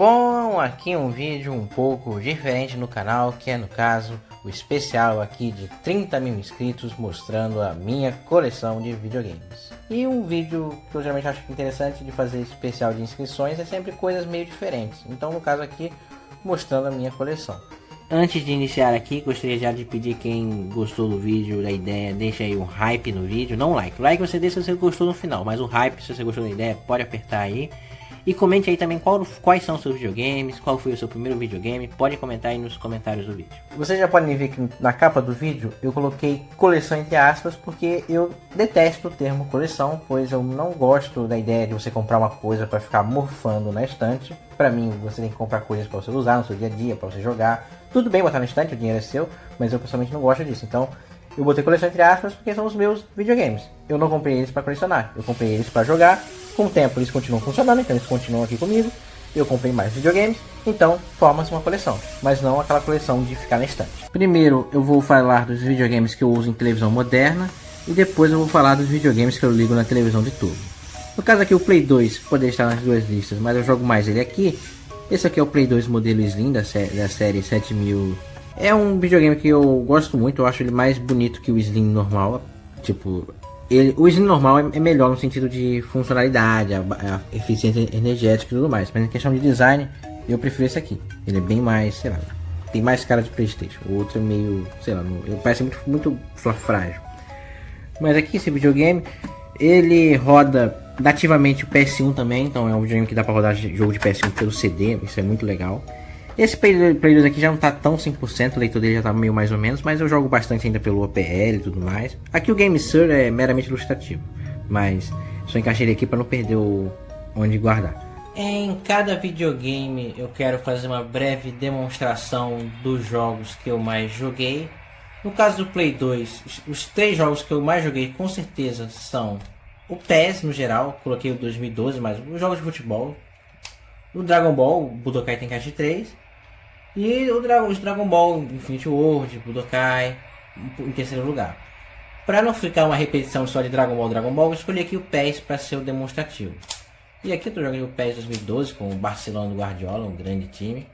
Bom, aqui um vídeo um pouco diferente no canal, que é no caso o especial aqui de 30 mil inscritos mostrando a minha coleção de videogames. E um vídeo que eu geralmente acho interessante de fazer especial de inscrições é sempre coisas meio diferentes. Então no caso aqui mostrando a minha coleção. Antes de iniciar aqui, gostaria já de pedir quem gostou do vídeo, da ideia, deixa aí um hype no vídeo, não um like. O like você deixa se você gostou no final, mas o hype, se você gostou da ideia, pode apertar aí. E comente aí também quais são os seus videogames, qual foi o seu primeiro videogame, pode comentar aí nos comentários do vídeo. Vocês já podem ver que na capa do vídeo eu coloquei coleção entre aspas, porque eu detesto o termo coleção, pois eu não gosto da ideia de você comprar uma coisa para ficar morfando na estante. Para mim, você tem que comprar coisas para você usar no seu dia a dia, para você jogar. Tudo bem botar na estante, o dinheiro é seu, mas eu pessoalmente não gosto disso. Então, eu botei coleção entre aspas porque são os meus videogames. Eu não comprei eles para colecionar, eu comprei eles para jogar. Com o tempo eles continuam funcionando, então eles continuam aqui comigo. Eu comprei mais videogames, então forma-se uma coleção, mas não aquela coleção de ficar na estante. Primeiro eu vou falar dos videogames que eu uso em televisão moderna e depois eu vou falar dos videogames que eu ligo na televisão de tubo. No caso aqui o Play 2 poderia estar nas duas listas, mas eu jogo mais ele aqui. Esse aqui é o Play 2 modelo Slim da série 7000. É um videogame que eu gosto muito, eu acho ele mais bonito que o Slim normal. Tipo, o Slim normal é melhor no sentido de funcionalidade, a eficiência energética e tudo mais. Mas em questão de design, eu prefiro esse aqui. Ele é bem mais, sei lá, tem mais cara de Playstation. O outro é meio, sei lá, ele parece muito frágil. Mas aqui esse videogame, ele roda nativamente o PS1 também. Então é um videogame que dá pra rodar jogo de PS1 pelo CD, isso é muito legal. Esse Play 2 aqui já não tá tão 100%, o leitor dele já tá meio mais ou menos, mas eu jogo bastante ainda pelo OPL e tudo mais. Aqui o GameSir é meramente ilustrativo, mas só encaixei ele aqui para não perder onde guardar. Em cada videogame eu quero fazer uma breve demonstração dos jogos que eu mais joguei. No caso do Play 2, os 3 jogos que eu mais joguei com certeza são o PES no geral, coloquei o 2012, mas os jogos de futebol. O Dragon Ball, Budokai Tenkaichi 3. E os Dragon Ball Infinity World, Budokai, em terceiro lugar. Para não ficar uma repetição só de Dragon Ball, eu escolhi aqui o PES para ser o demonstrativo. E aqui eu joguei o PES 2012 com o Barcelona do Guardiola, um grande time.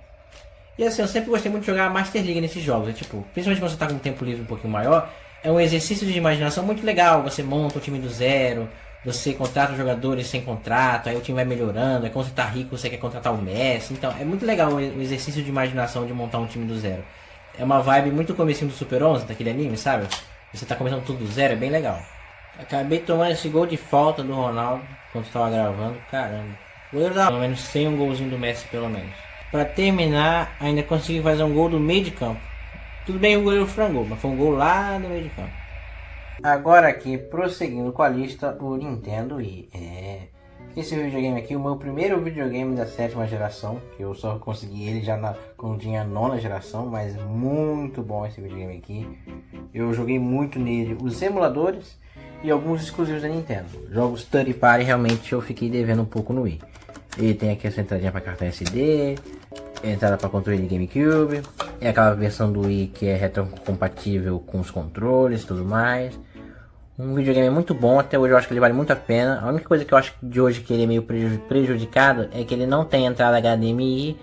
E assim, eu sempre gostei muito de jogar a Master League nesses jogos. Tipo, principalmente quando você está com um tempo livre um pouquinho maior, é um exercício de imaginação muito legal. Você monta o time do zero, você contrata os jogadores sem contrato, aí o time vai melhorando, aí quando você tá rico você quer contratar o Messi. Então é muito legal o exercício de imaginação de montar um time do zero. É uma vibe muito comecinho do Super 11, daquele anime, sabe? Você tá começando tudo do zero, é bem legal. Acabei tomando esse gol de falta do Ronaldo quando estava gravando, caramba. Pelo menos sem um golzinho do Messi pelo menos. Pra terminar, ainda consegui fazer um gol do meio de campo. Tudo bem, o goleiro frangou, mas foi um gol lá no meio de campo. Agora aqui, prosseguindo com a lista, o Nintendo Wii. Esse videogame aqui, o meu primeiro videogame da 7ª geração, que eu só consegui ele já quando tinha a 9ª geração, mas muito bom esse videogame aqui. Eu joguei muito nele os emuladores e alguns exclusivos da Nintendo. Jogos third party realmente eu fiquei devendo um pouco no Wii. Ele tem aqui essa entradinha para cartão SD, entrada para controle de GameCube, é aquela versão do Wii que é retrocompatível com os controles e tudo mais. Um videogame muito bom, até hoje eu acho que ele vale muito a pena. A única coisa que eu acho de hoje que ele é meio prejudicado é que ele não tem entrada HDMI.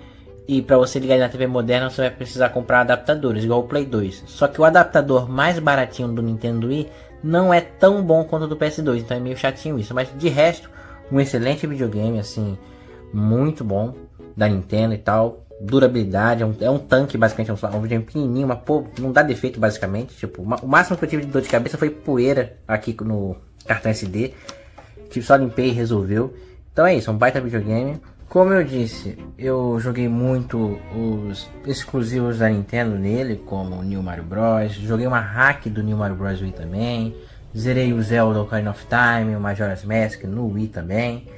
E para você ligar ele na TV moderna você vai precisar comprar adaptadores, igual o Play 2. Só que o adaptador mais baratinho do Nintendo Wii não é tão bom quanto o do PS2, então é meio chatinho isso. Mas de resto, um excelente videogame, assim, muito bom, da Nintendo e tal. Durabilidade, é um tanque basicamente, é um videogame pequenininho, mas pô, não dá defeito basicamente. Tipo, o máximo que eu tive de dor de cabeça foi poeira aqui no cartão SD. Tipo, só limpei e resolveu. Então é isso, é um baita videogame. Como eu disse, eu joguei muito os exclusivos da Nintendo nele, como o New Mario Bros. Joguei uma hack do New Mario Bros. Wii também. Zerei o Zelda Ocarina of Time, o Majora's Mask no Wii também.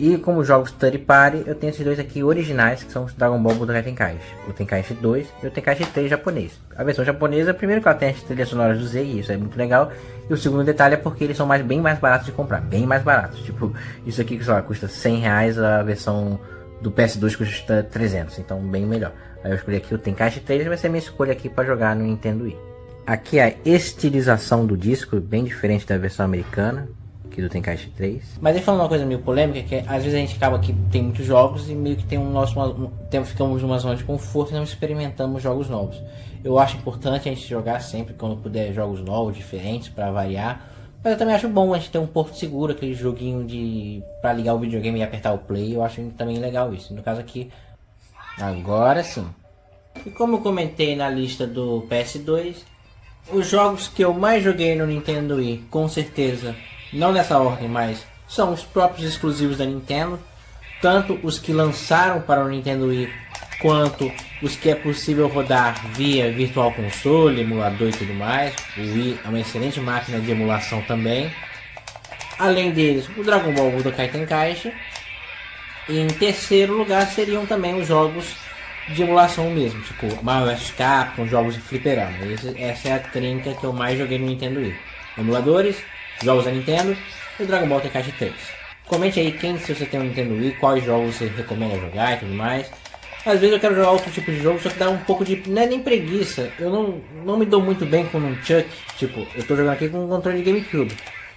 E como jogos third party, eu tenho esses dois aqui originais, que são os Dragon Ball Budokai Tenkaichi. O Tenkaichi 2 e o Tenkaichi 3 japonês. A versão japonesa, primeiro que ela tem as trilhas sonoras do Z, e isso é muito legal. E o segundo detalhe é porque eles são bem mais baratos de comprar, bem mais baratos. Tipo, isso aqui que sei lá, custa R$100, a versão do PS2 custa 300, então bem melhor. Aí eu escolhi aqui o Tenkaichi 3 e vai ser a minha escolha aqui para jogar no Nintendo Wii. Aqui a estilização do disco, bem diferente da versão americana. aqui do Tenkaichi 3. Mas aí falando uma coisa meio polêmica, que às vezes a gente acaba que tem muitos jogos e meio que tem ficamos numa zona de conforto e não experimentamos jogos novos. Eu acho importante a gente jogar sempre quando puder jogos novos, diferentes, para variar. Mas eu também acho bom a gente ter um porto seguro, aquele joguinho pra ligar o videogame e apertar o play. Eu acho também legal isso. No caso aqui, agora sim. E como eu comentei na lista do PS2, os jogos que eu mais joguei no Nintendo Wii, com certeza, não nessa ordem, mas são os próprios exclusivos da Nintendo. Tanto os que lançaram para o Nintendo Wii, quanto os que é possível rodar via Virtual Console, emulador e tudo mais. O Wii é uma excelente máquina de emulação também. Além deles, o Dragon Ball Budokai Tenkaichi. E em terceiro lugar seriam também os jogos de emulação mesmo, tipo Mario vs Capcom, jogos de fliperama. Essa é a trinca que eu mais joguei no Nintendo Wii. Emuladores, jogos da Nintendo e o Dragon Ball Tenkaichi 3. Comente aí se você tem um Nintendo Wii, quais jogos você recomenda jogar e tudo mais. Às vezes eu quero jogar outro tipo de jogo, só que dá um pouco de... não é nem preguiça. Eu não me dou muito bem com um Chuck. Tipo, eu tô jogando aqui com um controle de GameCube.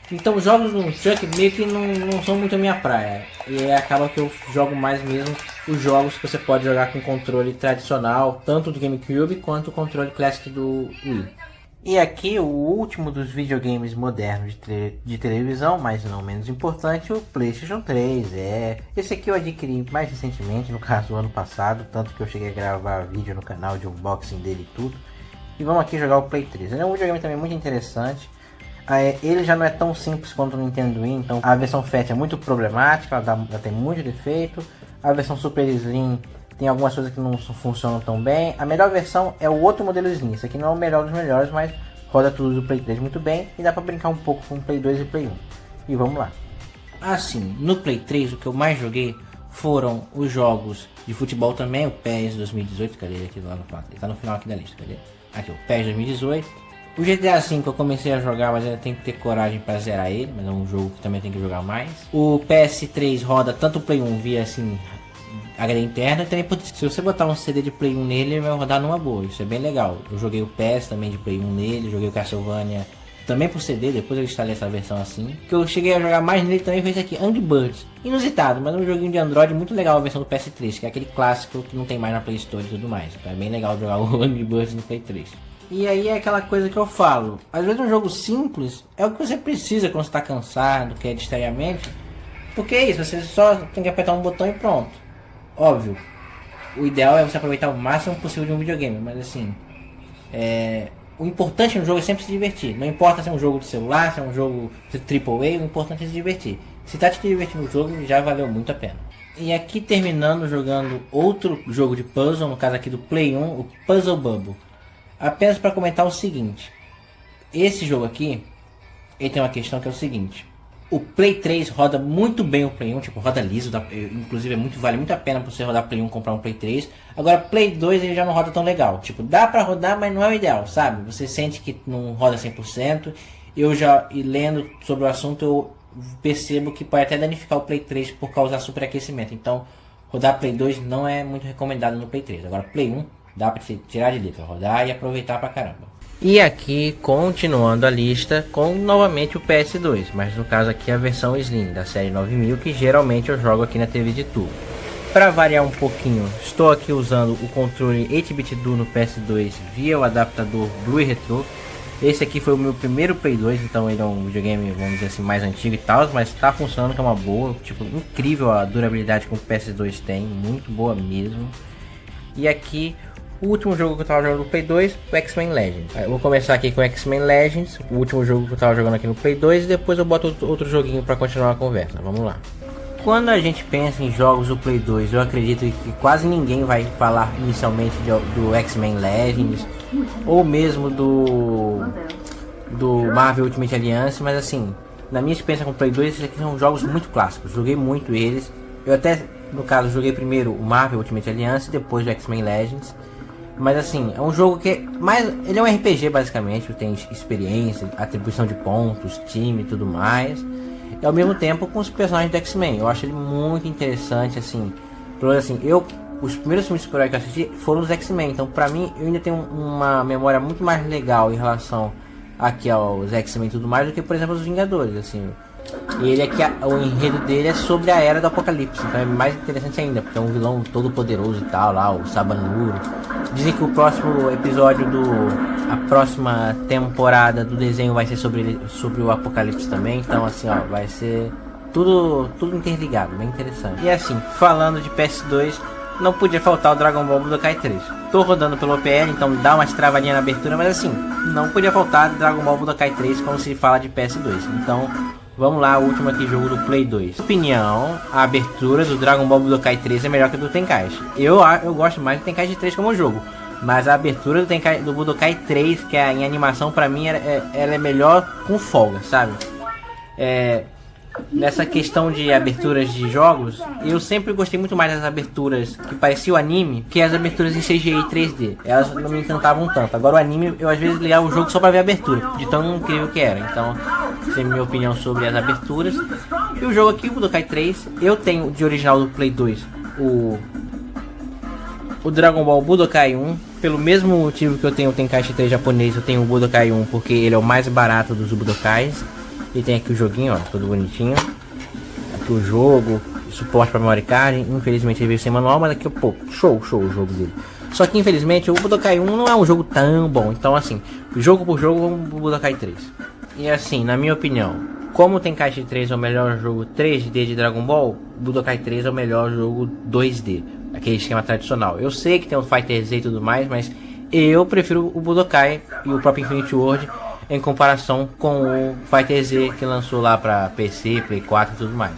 Então os jogos no Chuck meio que não são muito a minha praia. E acaba que eu jogo mais mesmo os jogos que você pode jogar com controle tradicional, tanto do GameCube quanto o controle Classic do Wii. E aqui o último dos videogames modernos de televisão, mas não menos importante, o PlayStation 3. Esse aqui eu adquiri mais recentemente, no caso ano passado, tanto que eu cheguei a gravar vídeo no canal de unboxing dele e tudo. E vamos aqui jogar o Play 3. Ele é um videogame também muito interessante. Ele já não é tão simples quanto o Nintendo Wii, então a versão Fat é muito problemática, ela tem muito defeito. A versão Super Slim tem algumas coisas que não funcionam tão bem. A melhor versão é o outro modelo Slim. Esse aqui não é o melhor dos melhores, mas roda tudo do Play 3 muito bem. E dá pra brincar um pouco com o Play 2 e o Play 1. E vamos lá. Assim, no Play 3 o que eu mais joguei foram os jogos de futebol também. O PES 2018, cadê ele aqui lá no quadro? Ele tá no final aqui da lista, cadê? Aqui, o PES 2018. O GTA V eu comecei a jogar, mas eu tenho que ter coragem para zerar ele. Mas é um jogo que também tem que jogar mais. O PS3 roda tanto o Play 1 via assim... HD interna, e também se você botar um CD de Play 1 nele, ele vai rodar numa boa, isso é bem legal. Eu joguei o PES também de Play 1 nele, joguei o Castlevania também por CD, depois eu instalei essa versão assim. Que eu cheguei a jogar mais nele também foi esse aqui, Angry Birds. Inusitado, mas é um joguinho de Android muito legal a versão do PS3, que é aquele clássico que não tem mais na Play Store e tudo mais. Então é bem legal jogar o Angry Birds no Play 3. E aí é aquela coisa que eu falo, às vezes um jogo simples é o que você precisa quando você está cansado, quer distrair, porque é isso, você só tem que apertar um botão e pronto. Óbvio, o ideal é você aproveitar o máximo possível de um videogame, mas assim, o importante no jogo é sempre se divertir. Não importa se é um jogo de celular, se é um jogo de AAA, o importante é se divertir. Se tá te divertindo no jogo, já valeu muito a pena. E aqui terminando jogando outro jogo de puzzle, no caso aqui do Play 1, o Puzzle Bubble. Apenas para comentar o seguinte, esse jogo aqui, ele tem uma questão que é o seguinte. O Play 3 roda muito bem o Play 1, tipo, roda liso, inclusive vale muito a pena pra você rodar Play 1 comprar um Play 3. Agora Play 2 ele já não roda tão legal, tipo, dá pra rodar, mas não é o ideal, sabe? Você sente que não roda 100%. E lendo sobre o assunto, eu percebo que pode até danificar o Play 3 por causar superaquecimento. Então, rodar Play 2 não é muito recomendado no Play 3. Agora Play 1 dá pra você tirar de letra, rodar e aproveitar pra caramba. E aqui, continuando a lista, com novamente o PS2, mas no caso aqui a versão Slim da série 9000, que geralmente eu jogo aqui na TV de tubo. Para variar um pouquinho, estou aqui usando o controle 8-bit Duo no PS2 via o adaptador Blue Retro. Esse aqui foi o meu primeiro Play 2, então ele é um videogame, vamos dizer assim, mais antigo e tal, mas está funcionando, que é uma boa, tipo, incrível a durabilidade que o PS2 tem, muito boa mesmo. E aqui... o último jogo que eu tava jogando no Play 2, o X-Men Legends. Eu vou começar aqui com o X-Men Legends, o último jogo que eu tava jogando aqui no Play 2, e depois eu boto outro joguinho para continuar a conversa. Vamos lá. Quando a gente pensa em jogos do Play 2, eu acredito que quase ninguém vai falar inicialmente do X-Men Legends, ou mesmo do Marvel Ultimate Alliance, mas assim, na minha experiência com o Play 2, esses aqui são jogos muito clássicos, joguei muito eles. Eu até, no caso, joguei primeiro o Marvel Ultimate Alliance, depois o X-Men Legends. Mas assim, é um jogo que ele é um RPG basicamente, tem experiência, atribuição de pontos, time e tudo mais. E ao mesmo tempo com os personagens do X-Men. Eu acho ele muito interessante, assim. Os primeiros filmes de super-herói que eu assisti foram os X-Men. Então pra mim, eu ainda tenho uma memória muito mais legal em relação aqui aos X-Men e tudo mais do que, por exemplo, os Vingadores, assim. E ele aqui, o enredo dele é sobre a Era do Apocalipse, então é mais interessante ainda, porque é um vilão todo poderoso e tal, lá, o Sabanuro. Dizem que o próximo episódio a próxima temporada do desenho vai ser sobre o Apocalipse também, então assim, ó, vai ser tudo interligado, bem interessante. E assim, falando de PS2, não podia faltar o Dragon Ball Budokai 3. Tô rodando pelo OPL, então dá umas travadinhas na abertura, mas assim, não podia faltar Dragon Ball Budokai 3 quando se fala de PS2. Então, vamos lá, o último aqui, jogo do Play 2. Opinião, a abertura do Dragon Ball Budokai 3 é melhor que a do Tenkaichi. Eu gosto mais do Tenkaichi 3 como jogo, mas a abertura do Budokai 3, que é em animação, pra mim, ela é melhor com folga, sabe? Nessa questão de aberturas de jogos, eu sempre gostei muito mais das aberturas que pareciam anime que as aberturas em CGI e 3D. Elas não me encantavam tanto. Agora o anime, eu às vezes ligava o jogo só pra ver a abertura, de tão incrível que era. Então, essa é a minha opinião sobre as aberturas. E o jogo aqui, o Budokai 3, eu tenho de original do Play 2 o Dragon Ball Budokai 1. Pelo mesmo motivo que eu tenho o Tenkaichi 3 japonês, eu tenho o Budokai 1 porque ele é o mais barato dos Budokais. E tem aqui o joguinho, ó, todo bonitinho. Aqui o jogo, suporte para memory card. Infelizmente ele veio sem manual, mas aqui, pô, show o jogo dele. Só que infelizmente o Budokai 1 não é um jogo tão bom. Então assim, jogo por jogo, vamos pro Budokai 3. E assim, na minha opinião, como o Tenkaichi 3 é o melhor jogo 3D de Dragon Ball, o Budokai 3 é o melhor jogo 2D, aquele esquema tradicional. Eu sei que tem o Fighter Z e tudo mais, mas eu prefiro o Budokai e o próprio Infinity World em comparação com o Fighter Z que lançou lá para PC, Play 4 e tudo mais.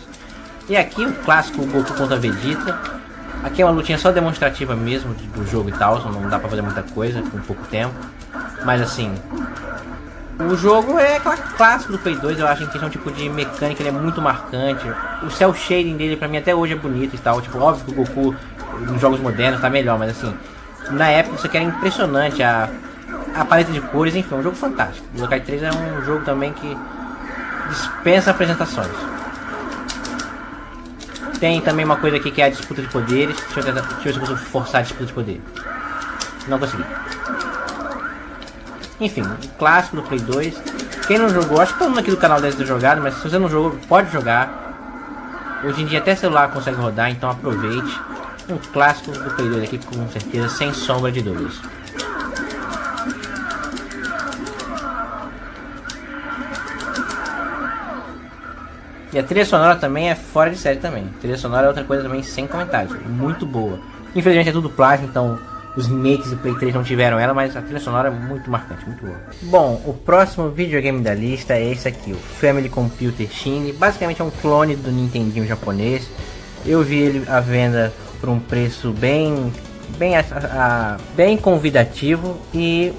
E aqui o clássico Goku contra Vegeta. Aqui é uma lutinha só demonstrativa mesmo do jogo e tal, não dá para fazer muita coisa com pouco tempo. Mas assim, o jogo é clássico do Play 2, eu acho, em questão tipo de mecânica, ele é muito marcante. O cel shading dele pra mim até hoje é bonito e tal, tipo, óbvio que o Goku nos jogos modernos tá melhor, mas assim, na época isso aqui era impressionante, a paleta de cores, enfim, é um jogo fantástico. O Budokai 3 é um jogo também que dispensa apresentações. Tem também uma coisa aqui que é a disputa de poderes. Deixa eu ver se eu consigo forçar a disputa de poder. Não consegui. Enfim, o clássico do Play 2. Quem não jogou, acho que todo mundo aqui do canal deve ter jogado, mas se você não jogou, pode jogar. Hoje em dia até celular consegue rodar, então aproveite. Um clássico do Play 2 aqui, com certeza, sem sombra de dúvidas. E a trilha sonora também é fora de série também. A trilha sonora é outra coisa também sem comentários. Muito boa. Infelizmente é tudo plástico, então os remakes do Play 3 não tiveram ela, mas a trilha sonora é muito marcante, muito boa. Bom, o próximo videogame da lista é esse aqui, o Family Computer Shin. Basicamente é um clone do Nintendinho japonês. Eu vi ele à venda por um preço bem convidativo e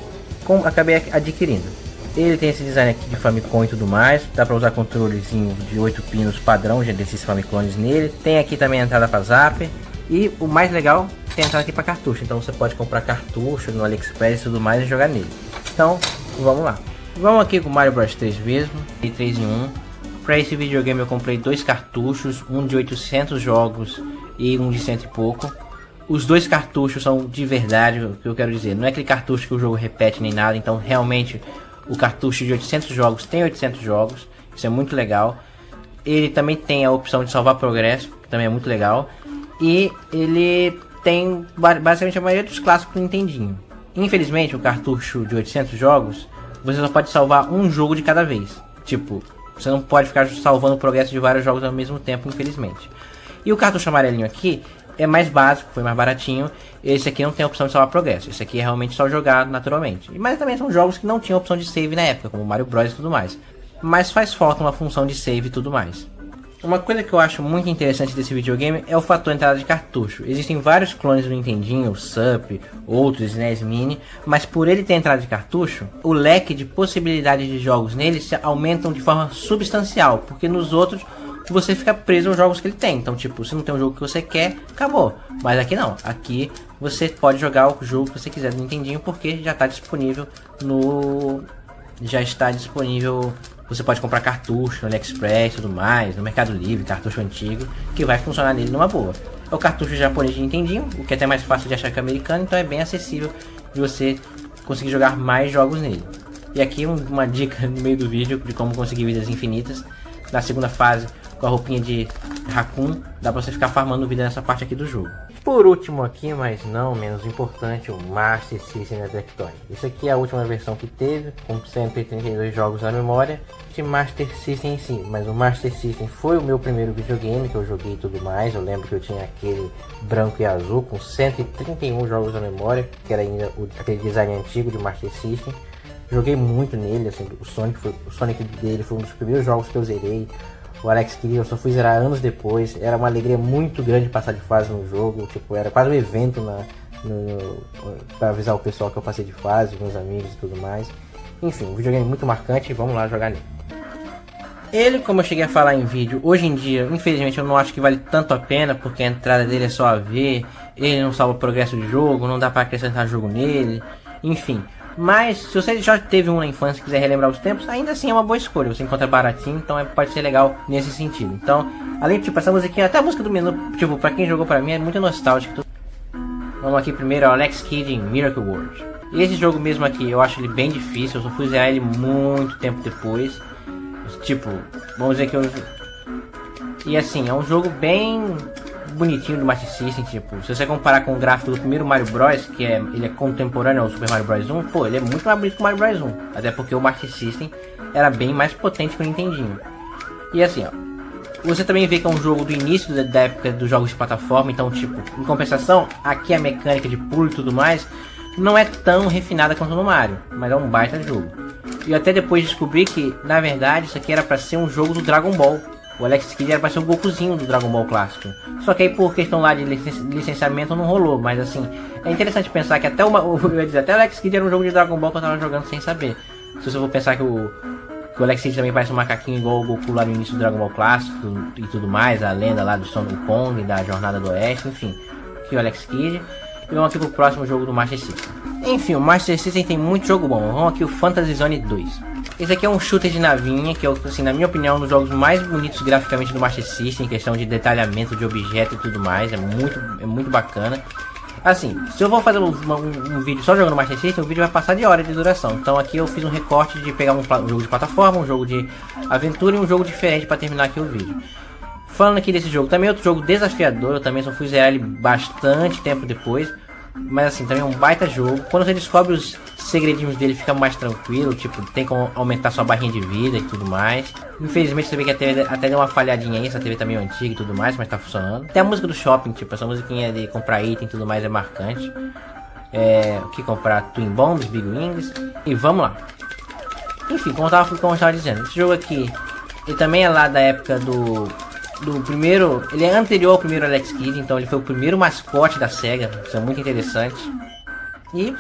acabei adquirindo. Ele tem esse design aqui de Famicom e tudo mais. Dá pra usar controlezinho de 8 pinos padrão, já desses Famicones nele. Tem aqui também a entrada pra Zapper. E o mais legal, tem a entrada aqui pra cartucho. Então você pode comprar cartucho no AliExpress e tudo mais e jogar nele. Então, vamos lá. Vamos aqui com o Mario Bros 3 mesmo. E 3 em 1. Pra esse videogame eu comprei 2 cartuchos. Um de 800 jogos e um de 100 e pouco. Os 2 cartuchos são de verdade, o que eu quero dizer. Não é aquele cartucho que o jogo repete nem nada. Então realmente o cartucho de 800 jogos tem 800 jogos, isso é muito legal. Ele também tem a opção de salvar progresso, que também é muito legal. E ele tem basicamente a maioria dos clássicos do Nintendinho. Infelizmente, o cartucho de 800 jogos, você só pode salvar um jogo de cada vez. Tipo, você não pode ficar salvando o progresso de vários jogos ao mesmo tempo, infelizmente. E o cartucho amarelinho aqui é mais básico, foi mais baratinho. Esse aqui não tem a opção de salvar progresso. Esse aqui é realmente só jogar naturalmente. Mas também são jogos que não tinham opção de save na época, como Mario Bros e tudo mais. Mas faz falta uma função de save e tudo mais. Uma coisa que eu acho muito interessante desse videogame é o fator entrada de cartucho. Existem vários clones do Nintendinho, o Sup, outros SNES Mini, mas por ele ter entrada de cartucho, o leque de possibilidades de jogos nele se aumentam de forma substancial, porque nos outros você fica preso aos jogos que ele tem. Então, tipo, se não tem um jogo que você quer, acabou. Mas aqui não. Aqui você pode jogar o jogo que você quiser do Nintendinho, porque já está disponível você pode comprar cartucho no AliExpress e tudo mais, no Mercado Livre, cartucho antigo, que vai funcionar nele numa boa. É o cartucho japonês de Nintendinho, o que é até mais fácil de achar que o americano, então é bem acessível de você conseguir jogar mais jogos nele. E aqui uma dica no meio do vídeo de como conseguir vidas infinitas. na segunda fase com a roupinha de Raccoon, dá pra você ficar farmando vida nessa parte aqui do jogo. Por último aqui, mas não menos importante, o Master System da Tectoy. Isso aqui é a última versão que teve, com 132 jogos na memória de Master System em si. Mas o Master System foi o meu primeiro videogame que eu joguei e tudo mais. Eu lembro que eu tinha aquele branco e azul com 131 jogos na memória, que era ainda aquele design antigo de Master System. Joguei muito nele, assim, o Sonic dele foi um dos primeiros jogos que eu zerei. O Alex Kidd eu só fui zerar anos depois. Era uma alegria muito grande passar de fase no jogo. Tipo, era quase um evento pra avisar o pessoal que eu passei de fase, meus amigos e tudo mais. Enfim, um videogame muito marcante. Vamos lá jogar nele. Ele, como eu cheguei a falar em vídeo, hoje em dia, infelizmente eu não acho que vale tanto a pena, porque a entrada dele é só a ver. Ele não salva o progresso de jogo, não dá pra acrescentar jogo nele. Enfim. Mas se você já teve um na infância e quiser relembrar os tempos, ainda assim é uma boa escolha. Você encontra baratinho, então pode ser legal nesse sentido. Então, além de tipo, essa musiquinha, até a música do menu, tipo, pra quem jogou pra mim é muito nostálgico. Vamos aqui primeiro, Alex Kidd em Miracle World. E esse jogo mesmo aqui, eu acho ele bem difícil, eu só fui zerar ele muito tempo depois. Tipo, vamos dizer que eu... E assim, é um jogo bem bonitinho do Master System, tipo, se você comparar com o gráfico do primeiro Mario Bros, que ele é contemporâneo ao Super Mario Bros 1, pô, ele é muito mais bonito que o Mario Bros 1, até porque o Master System era bem mais potente que o Nintendinho. E assim, ó, você também vê que é um jogo do início da época dos jogos de plataforma, então, tipo, em compensação, aqui a mecânica de pulo e tudo mais não é tão refinada quanto no Mario, mas é um baita jogo. E até depois descobri que, na verdade, isso aqui era pra ser um jogo do Dragon Ball. O Alex Kidd era pra ser o Gokuzinho do Dragon Ball clássico. Só que aí por questão lá de licenciamento não rolou. Mas assim, é interessante pensar que até o Alex Kidd era um jogo de Dragon Ball que eu tava jogando sem saber. Se você for pensar que o Alex Kidd também parece um macaquinho igual o Goku lá no início do Dragon Ball clássico e tudo mais. A lenda lá do Son Wukong, da Jornada do Oeste, enfim. Aqui o Alex Kidd. E vamos aqui pro próximo jogo do Master System. Enfim, o Master System tem muito jogo bom. Vamos aqui o Fantasy Zone 2. Esse aqui é um shooter de navinha, que é, assim, na minha opinião, um dos jogos mais bonitos graficamente do Master System, em questão de detalhamento de objeto e tudo mais, é muito bacana. Assim, se eu vou fazer um vídeo só jogando Master System, o vídeo vai passar de hora de duração. Então aqui eu fiz um recorte de pegar um jogo de plataforma, um jogo de aventura e um jogo diferente para terminar aqui o vídeo. Falando aqui desse jogo, também é outro jogo desafiador, eu também só fui zerar ele bastante tempo depois. Mas assim, também é um baita jogo. Quando você descobre os segredinhos dele, fica mais tranquilo. Tipo, tem como aumentar sua barrinha de vida e tudo mais. Infelizmente você vê que a TV até deu uma falhadinha aí. Essa TV tá meio antiga e tudo mais, mas tá funcionando. Tem a música do shopping, tipo, essa musiquinha de comprar item e tudo mais é marcante. O que comprar? Twin Bombs, Big Wings. E vamos lá. Enfim, como eu tava dizendo, esse jogo aqui, ele também é lá da época do primeiro, ele é anterior ao primeiro Alex Kidd, então ele foi o primeiro mascote da SEGA, isso é muito interessante. E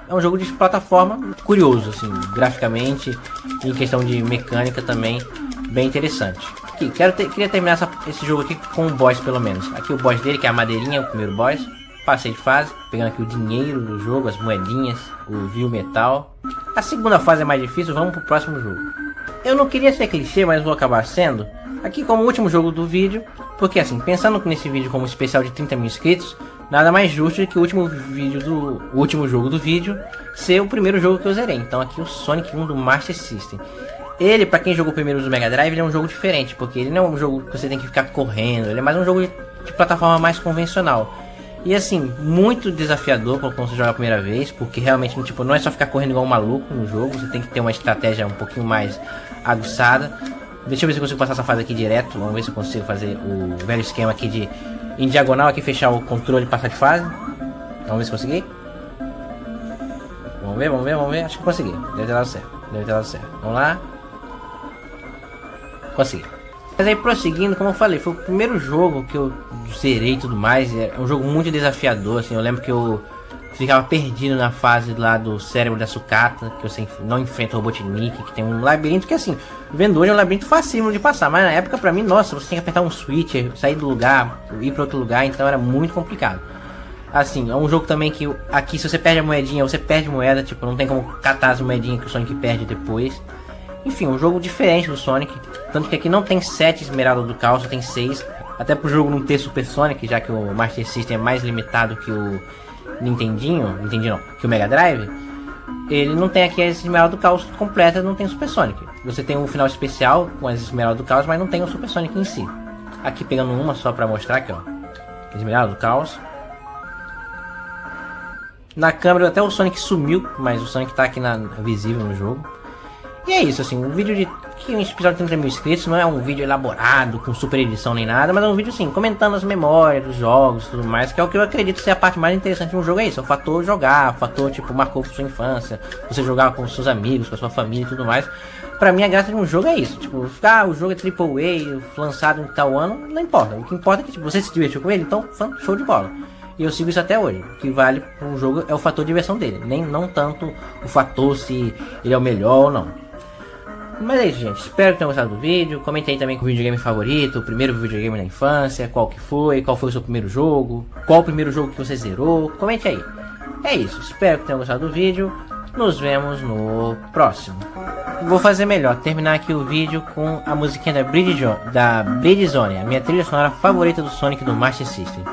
é um jogo de plataforma curioso, assim, graficamente, em questão de mecânica também, bem interessante. Aqui, queria terminar esse jogo aqui com um boss pelo menos. Aqui o boss dele, que é a madeirinha, o primeiro boss. Passei de fase, pegando aqui o dinheiro do jogo, as moedinhas, o viu metal. A segunda fase é mais difícil, vamos pro próximo jogo. Eu não queria ser clichê, mas vou acabar sendo. Aqui como último jogo do vídeo, porque assim, pensando nesse vídeo como especial de 30 mil inscritos, nada mais justo que o último jogo do vídeo ser o primeiro jogo que eu zerei. Então aqui o Sonic 1 do Master System. Ele, pra quem jogou primeiro do Mega Drive, ele é um jogo diferente, porque ele não é um jogo que você tem que ficar correndo, ele é mais um jogo de plataforma mais convencional. E assim, muito desafiador quando você joga a primeira vez, porque realmente tipo, não é só ficar correndo igual um maluco no jogo, você tem que ter uma estratégia um pouquinho mais aguçada. Deixa eu ver se eu consigo passar essa fase aqui direto. Vamos ver se eu consigo fazer o velho esquema aqui de em diagonal aqui, fechar o controle e passar de fase. Vamos ver se consegui. Vamos ver. Acho que consegui. Deve ter dado certo. Vamos lá. Consegui. Mas aí prosseguindo, como eu falei, foi o primeiro jogo que eu zerei e tudo mais. É um jogo muito desafiador, assim. Eu lembro que eu ficava perdido na fase lá do cérebro da sucata, que você não enfrenta o Robotnik, que tem um labirinto que assim, vendo hoje é um labirinto facílimo de passar, mas na época pra mim, nossa, você tem que apertar um switch, sair do lugar, ir pra outro lugar, então era muito complicado. Assim, é um jogo também que aqui se você perde a moedinha, você perde moeda, tipo, não tem como catar as moedinhas que o Sonic perde depois. Enfim, um jogo diferente do Sonic, tanto que aqui não tem 7 Esmeralda do Caos, tem 6, até pro jogo não ter Super Sonic, já que o Master System é mais limitado que o que o Mega Drive. ele não tem aqui as Esmeralda do Caos completa, não tem o Super Sonic. Você tem um final especial com as Esmeralda do Caos, mas não tem o Super Sonic em si. Aqui pegando uma só pra mostrar aqui, ó. Esmeralda do Caos. Na câmera até o Sonic sumiu, mas o Sonic tá aqui visível no jogo. E é isso, assim, um vídeo de que um especial de 30 mil inscritos não é um vídeo elaborado, com super edição nem nada, mas é um vídeo assim, comentando as memórias dos jogos e tudo mais, que é o que eu acredito ser a parte mais interessante de um jogo, é isso, é o fator jogar, o fator tipo, marcou sua infância, você jogar com seus amigos, com a sua família e tudo mais. Pra mim a graça de um jogo é isso, tipo, o jogo é AAA, lançado em tal ano, não importa, o que importa é que tipo, você se divertiu com ele, então show de bola. E eu sigo isso até hoje. O que vale para um jogo é o fator diversão dele, não tanto o fator se ele é o melhor ou não. Mas é isso, gente. Espero que tenham gostado do vídeo. Comente aí também com o videogame favorito, o primeiro videogame da infância, qual foi o seu primeiro jogo, qual o primeiro jogo que você zerou. Comente aí. É isso. Espero que tenham gostado do vídeo. Nos vemos no próximo. Vou fazer melhor, terminar aqui o vídeo com a musiquinha da Bridge Zone, a minha trilha sonora favorita do Sonic do Master System.